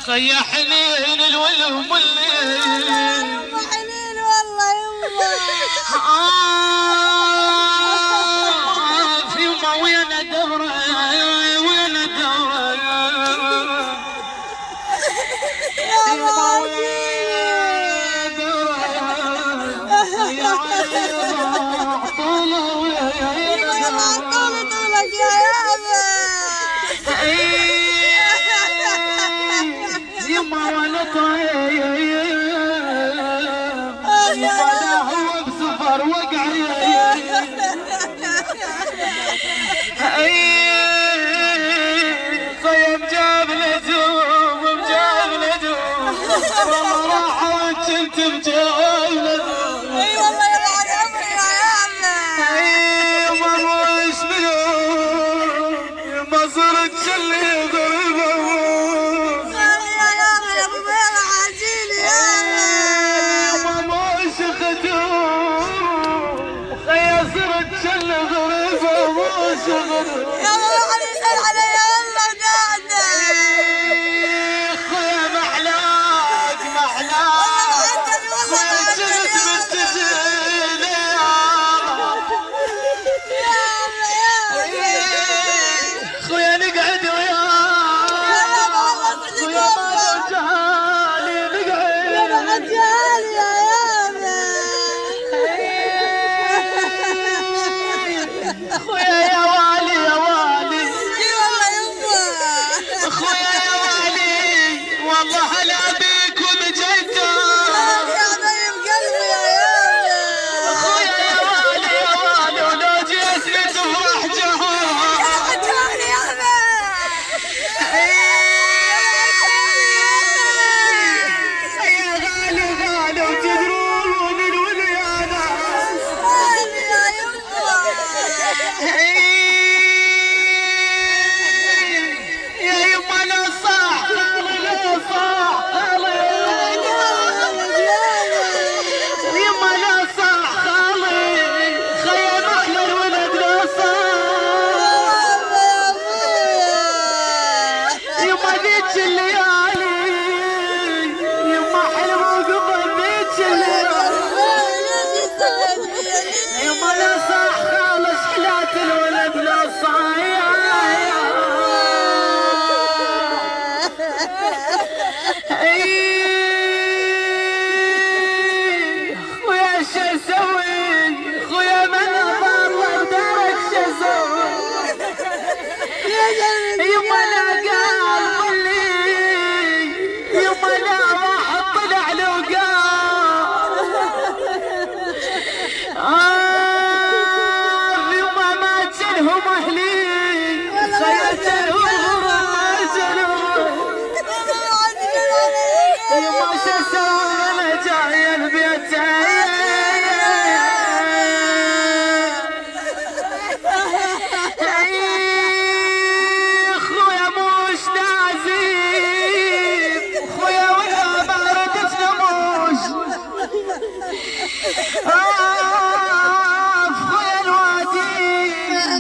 يا حنين الولم الليل يا حنين والله يما في يما وين الدورة وين الدورة يا راجل يا عيال طولة طولك يا يابا يما وانا طاير يما لا هو بسفر وقع صيب جاب لدوم وجاب لدوم والله راح وانت بجاب لدوم اي والله يا بعد عمري يا يابا يما وش منو يما صرت شلي ضربه يا الله علي يسأل علي والله قاعدة خويا محلاك خويا جبت بالتجيل خويا نقعد وياك خويا ما رجالي نقعد رجالي يا يابا خويا يا والي يا والي اي والله يما خويا يا والي والله هلا بيكم جيتوا يا طيب قلبي يا يابا خويا يا والي ولو جيتني تفرح جهور رجالي يابا يا غالي غالي وتدرون الوليانة غالي يا يما يا يما لا صاح لا صاح يما لا صاح خالي خيا محلى الولد لا صاح يما ذيك الليالي يما حلوة وقبل ذيك الليالي يما لا صاح خالص حلات الولد لا صايع خويا شو اسوي خويا من ضر ودارك شو اسوي يما لا قال ظلي يما لا واحد طلع له قال يما ما جلهم اهلي خيتهم ما جلهم يما شو اسوي انا جاي البيت خويا موش نازيب خويا ولا بارد نموش خويا الوادي انا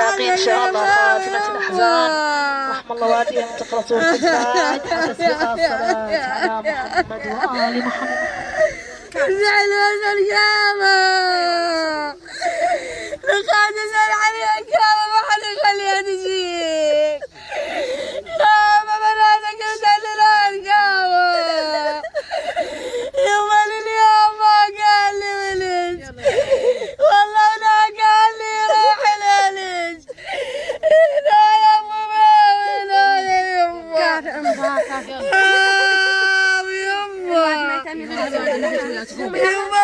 باقي إن شاء الله خاتمة الأحزان. رحم الله والديهم تقرأوا الفاتحة تسبيغ الصلاة على محمد وآل محمد. زعل القيامة لقد زعل عليها القيامة ما حد يخليها تجيك يابا بناتك زعل القيامة يوم اليوم ما قال لي ولد والله لا قال لي روح الولد لا يما لا يما يما